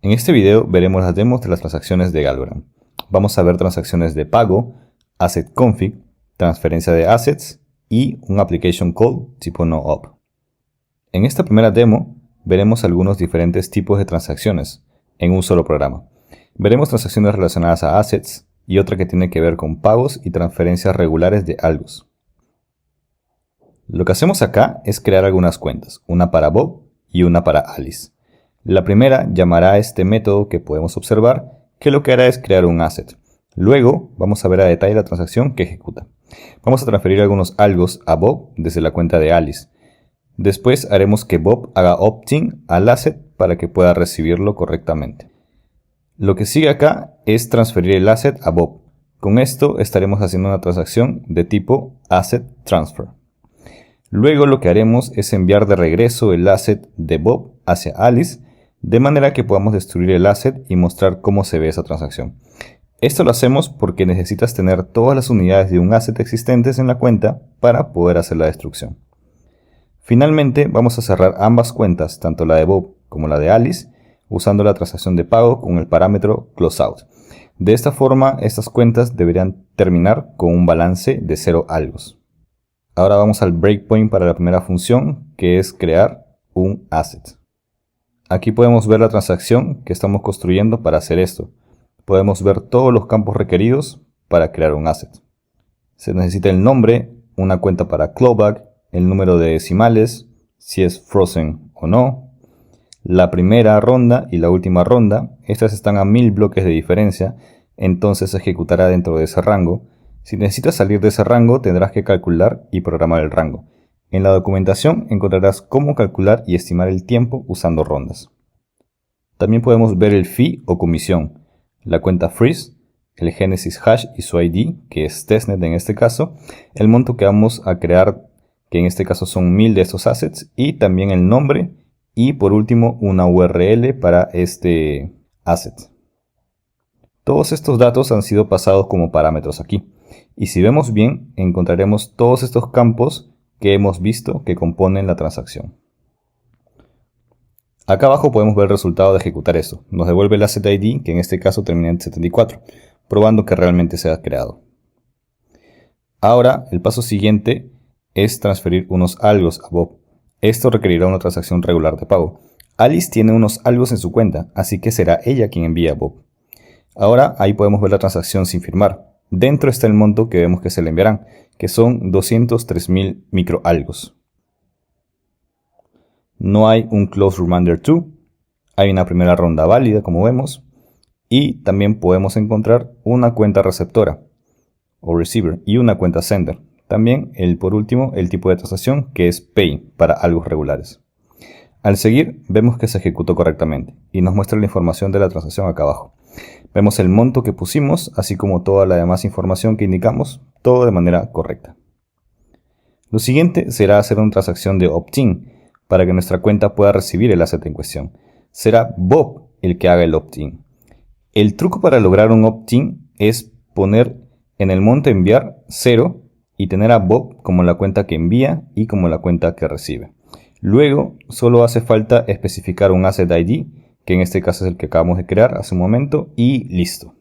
En este video veremos las demos de las transacciones de Galvram. Vamos a ver transacciones de pago, asset config, transferencia de assets y un application call tipo no-op. En esta primera demo veremos algunos diferentes tipos de transacciones en un solo programa. Veremos transacciones relacionadas a assets y otra que tiene que ver con pagos y transferencias regulares de algos. Lo que hacemos acá es crear algunas cuentas, una para Bob y una para Alice. La primera llamará a este método que podemos observar, que lo que hará es crear un asset. Luego vamos a ver a detalle la transacción que ejecuta. Vamos a transferir algunos algos a Bob desde la cuenta de Alice. Después haremos que Bob haga opt-in al asset para que pueda recibirlo correctamente. Lo que sigue acá es transferir el asset a Bob. Con esto estaremos haciendo una transacción de tipo asset transfer. Luego lo que haremos es enviar de regreso el asset de Bob hacia Alice, de manera que podamos destruir el asset y mostrar cómo se ve esa transacción. Esto lo hacemos porque necesitas tener todas las unidades de un asset existentes en la cuenta para poder hacer la destrucción. Finalmente vamos a cerrar ambas cuentas, tanto la de Bob como la de Alice, usando la transacción de pago con el parámetro closeout. De esta forma estas cuentas deberían terminar con un balance de 0 algos. Ahora vamos al breakpoint para la primera función, que es crear un asset. Aquí podemos ver la transacción que estamos construyendo para hacer esto. Podemos ver todos los campos requeridos para crear un asset. Se necesita el nombre, una cuenta para clawback, el número de decimales, si es frozen o no, la primera ronda y la última ronda. Estas están a 1000 bloques de diferencia, entonces se ejecutará dentro de ese rango. Si necesitas salir de ese rango, tendrás que calcular y programar el rango. En la documentación encontrarás cómo calcular y estimar el tiempo usando rondas. También podemos ver el fee o comisión, la cuenta freeze, el genesis hash y su ID, que es testnet en este caso, el monto que vamos a crear, que en este caso son 1000 de estos assets, y también el nombre, y por último una URL para este asset. Todos estos datos han sido pasados como parámetros aquí. Y si vemos bien, encontraremos todos estos campos que hemos visto que componen la transacción. Acá abajo podemos ver el resultado de ejecutar esto. Nos devuelve el asset ID, que en este caso termina en 74, probando que realmente se ha creado. Ahora, el paso siguiente es transferir unos algos a Bob. Esto requerirá una transacción regular de pago. Alice tiene unos algos en su cuenta, así que será ella quien envía a Bob. Ahora ahí podemos ver la transacción sin firmar. Dentro está el monto que vemos que se le enviarán, que son 203.000 microalgos. No hay un close reminder to, hay una primera ronda válida como vemos, y también podemos encontrar una cuenta receptora o receiver y una cuenta sender. También por último el tipo de transacción, que es pay para algos regulares. Al seguir vemos que se ejecutó correctamente y nos muestra la información de la transacción acá abajo. Vemos el monto que pusimos, así como toda la demás información que indicamos, todo de manera correcta. Lo siguiente será hacer una transacción de opt-in para que nuestra cuenta pueda recibir el asset en cuestión. Será Bob el que haga el opt-in. El truco para lograr un opt-in es poner en el monto enviar 0 y tener a Bob como la cuenta que envía y como la cuenta que recibe. Luego solo hace falta especificar un asset ID, que en este caso es el que acabamos de crear hace un momento, y listo.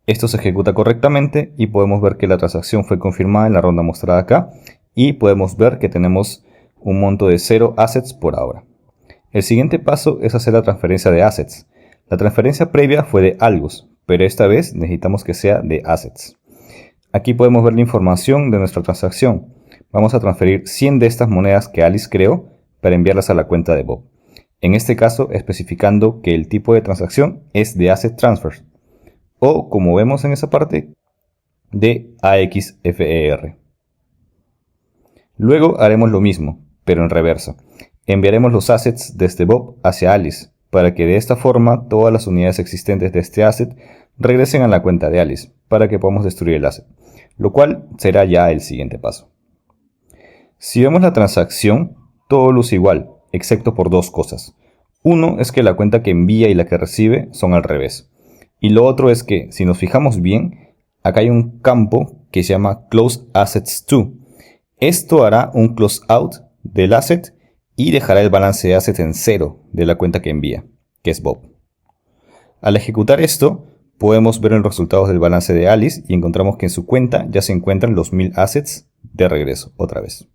Esto se ejecuta correctamente y podemos ver que la transacción fue confirmada en la ronda mostrada acá, y podemos ver que tenemos un monto de 0 assets por ahora. El siguiente paso es hacer la transferencia de assets. La transferencia previa fue de algos, pero esta vez necesitamos que sea de assets. Aquí podemos ver la información de nuestra transacción. Vamos a transferir 100 de estas monedas que Alice creó para enviarlas a la cuenta de Bob. En este caso especificando que el tipo de transacción es de Asset Transfer, o como vemos en esa parte, de AXFER. Luego haremos lo mismo, pero en reversa. Enviaremos los assets desde Bob hacia Alice, para que de esta forma todas las unidades existentes de este asset regresen a la cuenta de Alice, para que podamos destruir el asset, lo cual será ya el siguiente paso. Si vemos la transacción, todo luce igual, excepto por dos cosas. Uno es que la cuenta que envía y la que recibe son al revés. Y lo otro es que, si nos fijamos bien, acá hay un campo que se llama Close Assets To. Esto hará un close out del asset y dejará el balance de asset en 0 de la cuenta que envía, que es Bob. Al ejecutar esto, podemos ver los resultados del balance de Alice y encontramos que en su cuenta ya se encuentran los 1000 assets de regreso, otra vez.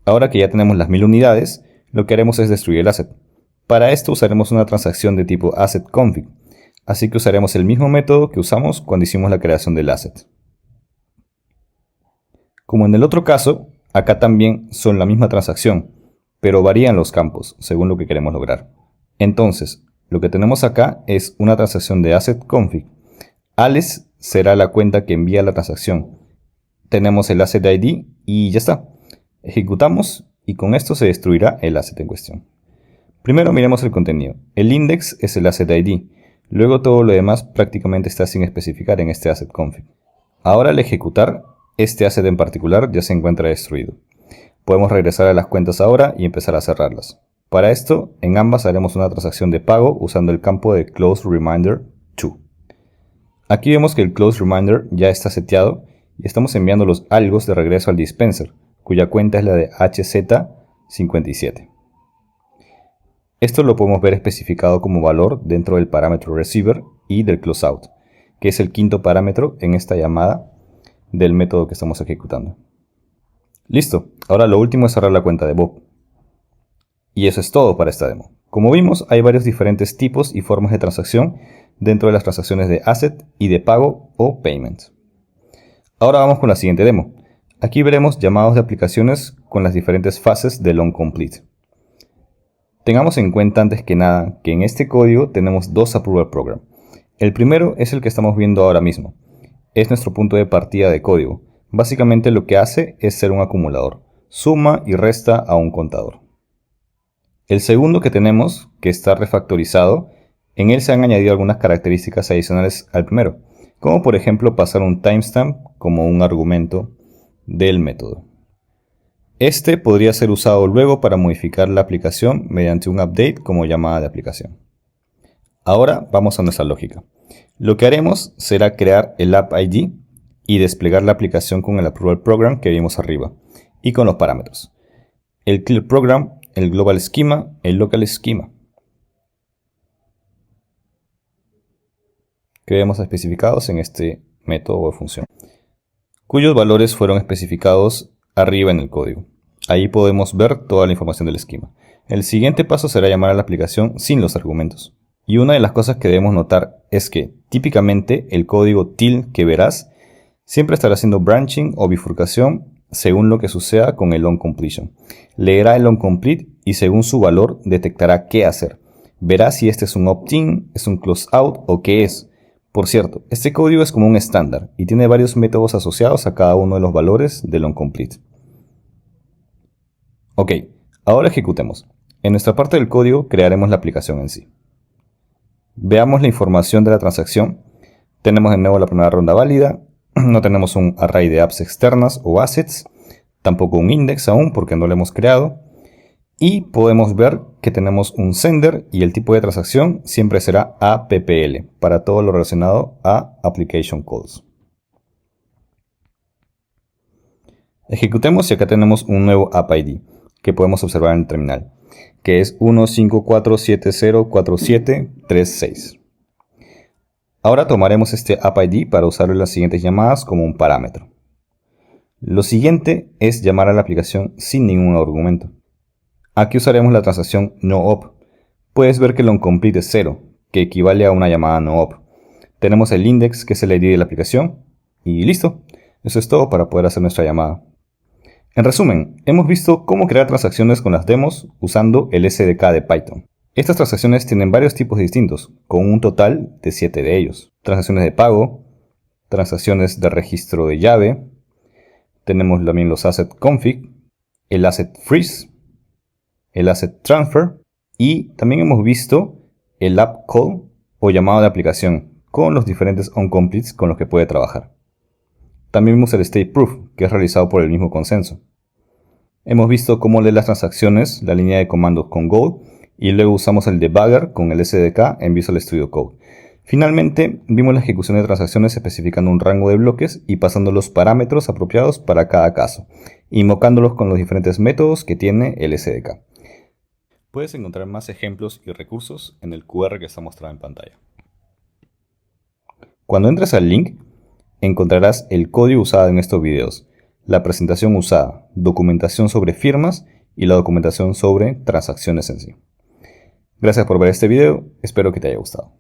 Ahora que ya tenemos las 1000 unidades, lo que haremos es destruir el asset. Para esto usaremos una transacción de tipo assetConfig, así que usaremos el mismo método que usamos cuando hicimos la creación del asset. Como en el otro caso, acá también son la misma transacción, pero varían los campos según lo que queremos lograr. Entonces, lo que tenemos acá es una transacción de assetConfig. Alice será la cuenta que envía la transacción. Tenemos el asset ID y ya está. Ejecutamos y con esto se destruirá el asset en cuestión. Primero miremos el contenido. El index es el asset ID. Luego todo lo demás prácticamente está sin especificar en este assetConfig. Ahora al ejecutar, este asset en particular ya se encuentra destruido. Podemos regresar a las cuentas ahora y empezar a cerrarlas. Para esto, en ambas haremos una transacción de pago usando el campo de closeReminder2. Aquí vemos que el closeReminder ya está seteado y estamos enviando los algos de regreso al dispenser, cuya cuenta es la de HZ57. Esto lo podemos ver especificado como valor dentro del parámetro receiver y del closeout, que es el quinto parámetro en esta llamada del método que estamos ejecutando. Listo, ahora lo último es cerrar la cuenta de Bob. Y eso es todo para esta demo. Como vimos, hay varios diferentes tipos y formas de transacción dentro de las transacciones de asset y de pago o payment. Ahora vamos con la siguiente demo. Aquí veremos llamados de aplicaciones con las diferentes fases del onComplete. Tengamos en cuenta antes que nada que en este código tenemos dos approval program. El primero es el que estamos viendo ahora mismo. Es nuestro punto de partida de código. Básicamente lo que hace es ser un acumulador. Suma y resta a un contador. El segundo que tenemos, que está refactorizado, en él se han añadido algunas características adicionales al primero, como por ejemplo pasar un timestamp como un argumento del método. Este podría ser usado luego para modificar la aplicación mediante un update como llamada de aplicación. Ahora vamos a nuestra lógica. Lo que haremos será crear el app ID y desplegar la aplicación con el approval program que vimos arriba y con los parámetros. El clear program, el global schema, el local schema, que vemos especificados en este método o función, cuyos valores fueron especificados arriba en el código. Ahí podemos ver toda la información del esquema. El siguiente paso será llamar a la aplicación sin los argumentos. Y una de las cosas que debemos notar es que típicamente el código till que verás siempre estará haciendo branching o bifurcación según lo que suceda con el onCompletion. Leerá el onComplete y según su valor detectará qué hacer. Verá si este es un opt-in, es un close-out o qué es. Por cierto, este código es como un estándar y tiene varios métodos asociados a cada uno de los valores del onComplete. Ok, ahora ejecutemos. En nuestra parte del código crearemos la aplicación en sí. Veamos la información de la transacción. Tenemos de nuevo la primera ronda válida. No tenemos un array de apps externas o assets. Tampoco un index aún porque no lo hemos creado. Y podemos ver que tenemos un sender y el tipo de transacción siempre será APPL para todo lo relacionado a Application Calls. Ejecutemos y acá tenemos un nuevo app ID que podemos observar en el terminal, que es 154704736. Ahora tomaremos este app ID para usarlo en las siguientes llamadas como un parámetro. Lo siguiente es llamar a la aplicación sin ningún argumento. Aquí usaremos la transacción noop. Puedes ver que el onComplete es 0, que equivale a una llamada noop. Tenemos el index, que es el ID de la aplicación, y listo. Eso es todo para poder hacer nuestra llamada. En resumen, hemos visto cómo crear transacciones con las demos usando el SDK de Python. Estas transacciones tienen varios tipos distintos, con un total de 7 de ellos. Transacciones de pago, transacciones de registro de llave, tenemos también los assetConfig, el assetFreeze, el assetTransfer y también hemos visto el AppCall o llamado de aplicación con los diferentes onCompletes con los que puede trabajar. También vimos el StateProof, que es realizado por el mismo consenso. Hemos visto cómo leer las transacciones, la línea de comandos con Go, y luego usamos el debugger con el SDK en Visual Studio Code. Finalmente, vimos la ejecución de transacciones especificando un rango de bloques y pasando los parámetros apropiados para cada caso, invocándolos con los diferentes métodos que tiene el SDK. Puedes encontrar más ejemplos y recursos en el QR que está mostrado en pantalla. Cuando entres al link, encontrarás el código usado en estos videos, la presentación usada, documentación sobre firmas y la documentación sobre transacciones en sí. Gracias por ver este video, espero que te haya gustado.